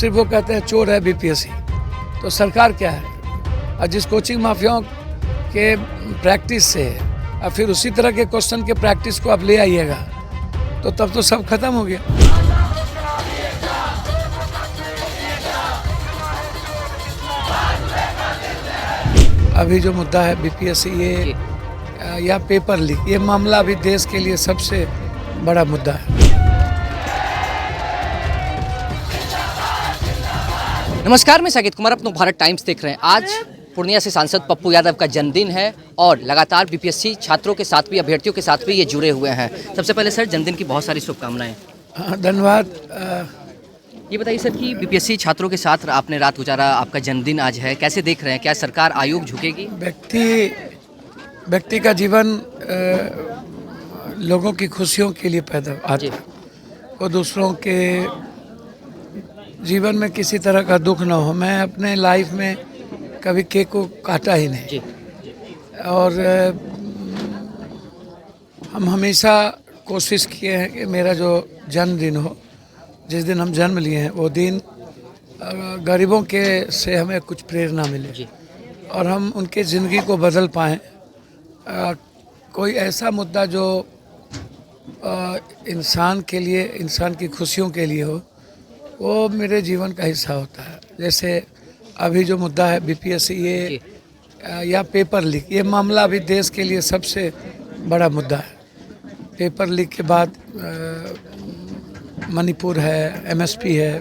सिर्फ वो कहते हैं चोर है बीपीएससी, तो सरकार क्या है? और जिस कोचिंग माफियाओं के प्रैक्टिस से और फिर उसी तरह के क्वेश्चन के प्रैक्टिस को आप ले आइएगा तो तब तो सब खत्म हो गया। अभी जो मुद्दा है बीपीएससी ये या पेपर लीक, ये मामला अभी देश के लिए सबसे बड़ा मुद्दा है। नमस्कार, मैं साकेत कुमार, अपना भारत टाइम्स देख रहे हैं। आज पूर्णिया से सांसद पप्पू यादव का जन्मदिन है और लगातार बीपीएससी छात्रों के साथ भी, अभ्यर्थियों के साथ भी ये जुड़े हुए हैं। सबसे पहले सर, जन्मदिन की बहुत सारी शुभकामनाएं। हाँ, धन्यवाद। ये बताइए सर कि बीपीएससी छात्रों के साथ आपने रात गुजारा, आपका जन्मदिन आज है, कैसे देख रहे हैं? क्या सरकार आयोग झुकेगी? व्यक्ति का जीवन लोगों की खुशियों के लिए पैदा आता है। वो दूसरों के जीवन में किसी तरह का दुख ना हो। मैं अपने लाइफ में कभी केक को काटा ही नहीं और हम हमेशा कोशिश किए हैं कि मेरा जो जन्मदिन हो, जिस दिन हम जन्म लिए हैं, वो दिन गरीबों के से हमें कुछ प्रेरणा मिले और हम उनके ज़िंदगी को बदल पाएँ। कोई ऐसा मुद्दा जो इंसान के लिए, इंसान की खुशियों के लिए हो, वो मेरे जीवन का हिस्सा होता है। जैसे अभी जो मुद्दा है बीपीएससी ये या पेपर लीक, ये मामला अभी देश के लिए सबसे बड़ा मुद्दा है। पेपर लीक के बाद मणिपुर है, एमएसपी है,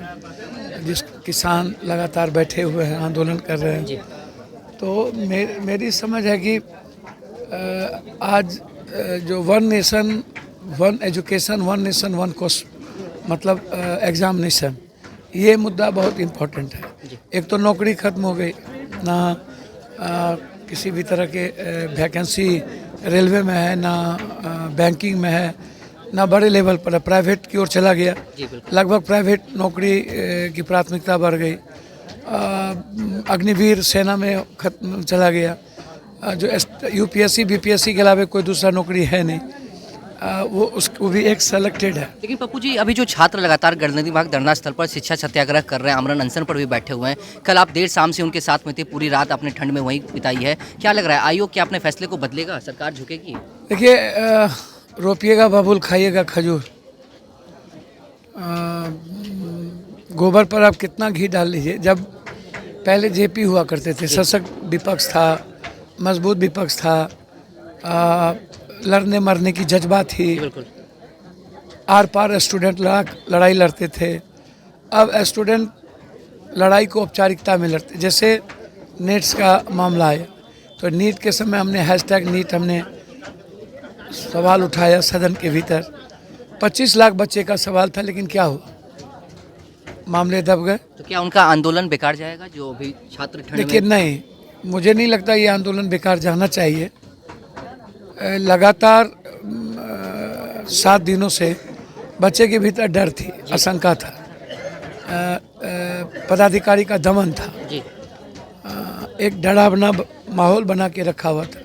जिस किसान लगातार बैठे हुए हैं, आंदोलन कर रहे हैं। तो मेरी समझ है कि आज जो one nation one education, one nation one course, मतलब एग्जामिनेशन, ये मुद्दा बहुत इम्पोर्टेंट है। एक तो नौकरी खत्म हो गई, ना किसी भी तरह के वैकेंसी रेलवे में है, ना बैंकिंग में है, ना बड़े लेवल पर है, प्राइवेट की ओर चला गया। लगभग प्राइवेट नौकरी की प्राथमिकता बढ़ गई। अग्निवीर सेना में खत्म चला गया। जो यूपीएससी बीपीएससी के अलावा कोई दूसरा नौकरी है नहीं, वो भी एक सेलेक्टेड है। लेकिन पप्पू जी, अभी जो छात्र लगातार गणतंत्र विभाग धरना स्थल पर शिक्षा सत्याग्रह कर रहे हैं, आमरण अनशन पर भी बैठे हुए हैं, कल आप देर शाम से उनके साथ में थे, पूरी रात आपने ठंड में वहीं बिताई है, क्या लग रहा है आयोग क्या अपने फैसले को बदलेगा? सरकार झुकेगी? देखिए, रोपिएगा बबूल, खाइएगा खजूर। गोबर पर आप कितना घी डाल लीजिए। जब पहले जेपी हुआ करते थे, सशक्त विपक्ष था, मजबूत विपक्ष था, लड़ने मरने की जज्बा थी, आर पार स्टूडेंट लड़ाई लड़ते थे। अब स्टूडेंट लड़ाई को औपचारिकता में लड़ते। जैसे नीट्स का मामला आया तो नीट के समय हमने हैशटैग नीट, हमने सवाल उठाया सदन के भीतर। 25 लाख बच्चे का सवाल था, लेकिन क्या हुआ? मामले दब गए। तो क्या उनका आंदोलन बेकार जाएगा जो अभी छात्र ठंड में? देखिए, नहीं, मुझे नहीं लगता ये आंदोलन बेकार जाना चाहिए। लगातार 7 दिनों से बच्चे के भीतर डर थी, आशंका था, पदाधिकारी का दमन था, एक डरावना माहौल बना के रखा हुआ था।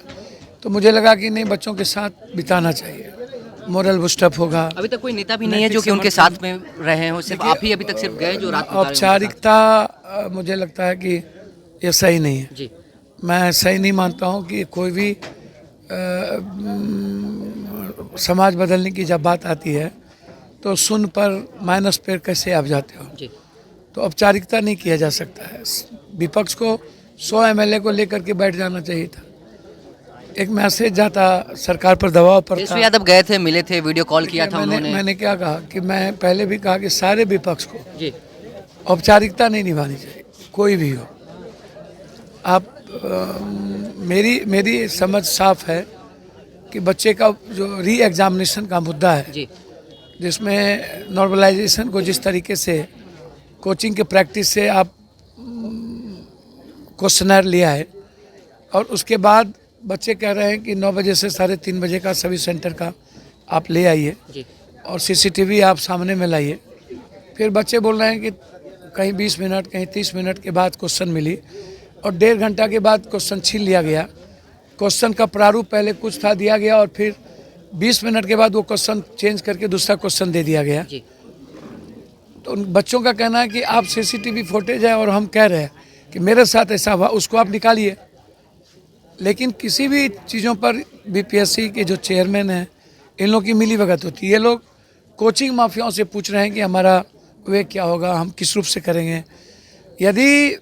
तो मुझे लगा कि नहीं, बच्चों के साथ बिताना चाहिए, मोरल बूस्टअप होगा। अभी तक कोई नेता भी नहीं है जो कि उनके साथ में रहे हो, सिर्फ आप ही अभी तक सिर्फ गए जो रात को। औपचारिकता मुझे लगता है कि ये सही नहीं है जी। मैं सही नहीं मानता हूँ कि कोई भी समाज बदलने की जब बात आती है तो शून्य पर माइनस पर कैसे आप जाते हो जी। तो औपचारिकता नहीं किया जा सकता है। विपक्ष को 100 एमएलए को लेकर के बैठ जाना चाहिए था। एक मैसेज जाता, सरकार पर दबाव पड़ता। तेजस्वी यादव गए थे, मिले थे, वीडियो कॉल किया था उन्होंने। मैंने क्या कहा कि मैं पहले भी कहा कि सारे विपक्ष को जी औपचारिकता नहीं निभानी चाहिए, कोई भी हो। आप मेरी समझ साफ है कि बच्चे का जो री एग्जामिनेशन का मुद्दा है जी, जिसमें नॉर्मलाइजेशन को जिस तरीके से कोचिंग के प्रैक्टिस से आप क्वेश्चनर लिया है और उसके बाद बच्चे कह रहे हैं कि 9 बजे से 3:30 बजे का सभी सेंटर का आप ले आइए और सीसीटीवी आप सामने में लाइए। फिर बच्चे बोल रहे हैं कि कहीं 20 मिनट, कहीं 30 मिनट के बाद क्वेश्चन मिली और 1.5 घंटा के बाद क्वेश्चन छीन लिया गया। क्वेश्चन का प्रारूप पहले कुछ था, दिया गया और फिर 20 मिनट के बाद वो क्वेश्चन चेंज करके दूसरा क्वेश्चन दे दिया गया। तो उन बच्चों का कहना है कि आप सीसीटीवी फुटेज है और हम कह रहे हैं कि मेरे साथ ऐसा हुआ, उसको आप निकालिए। लेकिन किसी भी चीज़ों पर बीपीएससी के जो चेयरमैन हैं, इन लोगों की मिलीभगत होती है। ये लोग कोचिंग माफियाओं से पूछ रहे हैं कि हमारा वे क्या होगा, हम किस रूप से करेंगे। यदि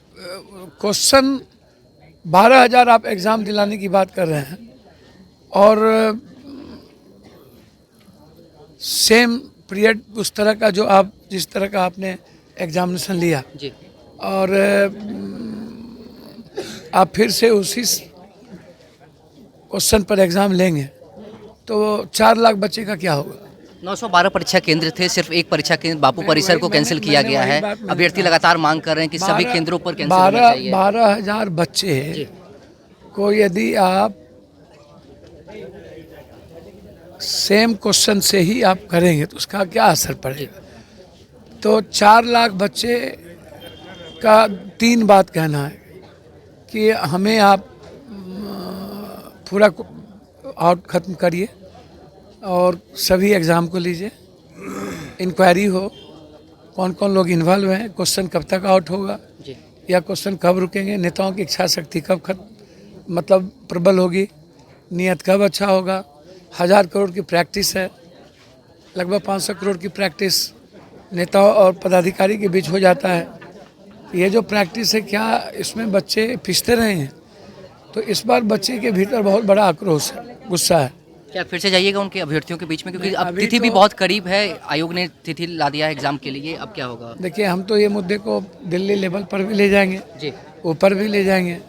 क्वेश्चन 12,000 आप एग्ज़ाम दिलाने की बात कर रहे हैं और सेम पीरियड उस तरह का जो आप जिस तरह का आपने एग्जामिनेशन लिया जी और आप फिर से उसी क्वेश्चन पर एग्ज़ाम लेंगे तो 4 लाख बच्चे का क्या होगा। 912 परीक्षा केंद्र थे, सिर्फ एक परीक्षा केंद्र बापू परिसर को कैंसिल किया गया है। अभ्यर्थी लगातार मांग कर रहे हैं कि सभी केंद्रों पर कैंसिल होना चाहिए। 12,000 बच्चे को यदि आप सेम क्वेश्चन से ही आप करेंगे तो उसका क्या असर पड़ेगा। तो 4 लाख बच्चे का 3 बात कहना है कि हमें आप पूरा आउट ख़त्म करिए और सभी एग्ज़ाम को लीजिए, इंक्वायरी हो, कौन कौन लोग इन्वॉल्व हैं, क्वेश्चन कब तक आउट होगा या क्वेश्चन कब रुकेंगे, नेताओं की इच्छा शक्ति कब मतलब प्रबल होगी, नियत कब अच्छा होगा। 1000 करोड़ की प्रैक्टिस है, लगभग 500 करोड़ की प्रैक्टिस नेताओं और पदाधिकारी के बीच हो जाता है। ये जो प्रैक्टिस है, क्या इसमें बच्चे पिसते रहे हैं। तो इस बार बच्चे के भीतर बहुत बड़ा आक्रोश है, गुस्सा है। क्या फिर से जाइएगा उनके अभ्यर्थियों के बीच में, क्योंकि अब अभी तिथि भी तो- बहुत करीब है, आयोग ने तिथि ला दिया है एग्जाम के लिए, अब क्या होगा। देखिए, हम तो ये मुद्दे को दिल्ली लेवल पर भी ले जाएंगे, जी ऊपर भी ले जाएंगे,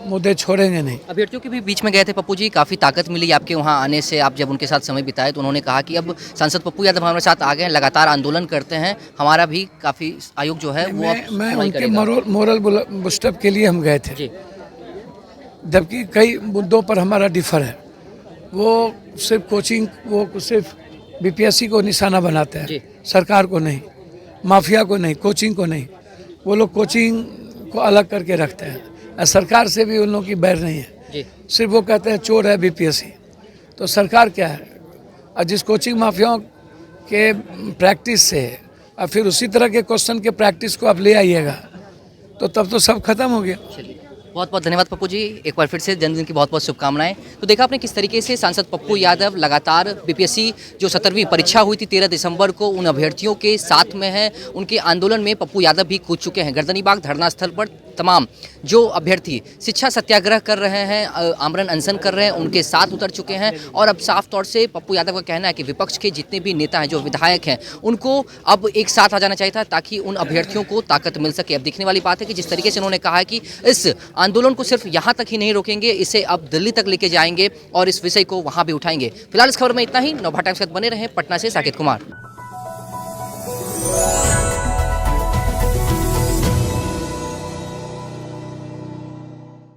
मुद्दे छोड़ेंगे नहीं। अभ्यर्थियों के भी बीच में गए थे पप्पू जी, काफ़ी ताकत मिली आपके वहाँ आने से। आप जब उनके साथ समय बिताए तो उन्होंने कहा कि अब सांसद पप्पू यादव हमारे साथ आ गए हैं, लगातार आंदोलन करते हैं, हमारा भी काफ़ी आयोग जो है वो अब मैं सुनवाई उनके करेगा। मोरल बूस्टअप के लिए हम गए थे, जी जबकि कई मुद्दों पर हमारा डिफर है। वो सिर्फ कोचिंग, वो सिर्फ बीपीएससी को निशाना बनाते हैं, जी। सरकार को नहीं, माफिया को नहीं, कोचिंग को नहीं। वो लोग कोचिंग को अलग करके रखते हैं। सरकार से भी उन लोगों की बैर नहीं है, जी सिर्फ वो कहते हैं चोर है बीपीएससी। तो सरकार क्या है, और जिस कोचिंग माफियाओं के प्रैक्टिस से और फिर उसी तरह के क्वेश्चन के प्रैक्टिस को आप ले आइएगा तो तब तो सब खत्म हो गया। चलिए, बहुत बहुत धन्यवाद पप्पू जी, एक बार फिर से जन्मदिन की बहुत बहुत शुभकामनाएं। तो देखा आपने किस तरीके से सांसद पप्पू यादव लगातार बीपीएससी जो 17वीं परीक्षा हुई थी 13 दिसंबर को, उन अभ्यर्थियों के साथ में है। उनके आंदोलन में पप्पू यादव भी कूद चुके हैं। गर्दनीबाग धरना स्थल पर तमाम जो अभ्यर्थी शिक्षा सत्याग्रह कर रहे हैं, आमरण अनशन कर रहे हैं, उनके साथ उतर चुके हैं। और अब साफ तौर से पप्पू यादव का कहना है कि विपक्ष के जितने भी नेता हैं, जो विधायक हैं, उनको अब एक साथ आ जाना चाहिए था ताकि उन अभ्यर्थियों को ताकत मिल सके। अब देखने वाली बात है कि जिस तरीके से उन्होंने कहा है कि इस आंदोलन को सिर्फ यहाँ तक ही नहीं रोकेंगे, इसे अब दिल्ली तक लेके जाएंगे और इस विषय को वहाँ भी उठाएंगे। फिलहाल इस खबर में इतना ही। नवभारत टाइम्स के साथ बने रहें। पटना से साकेत कुमार।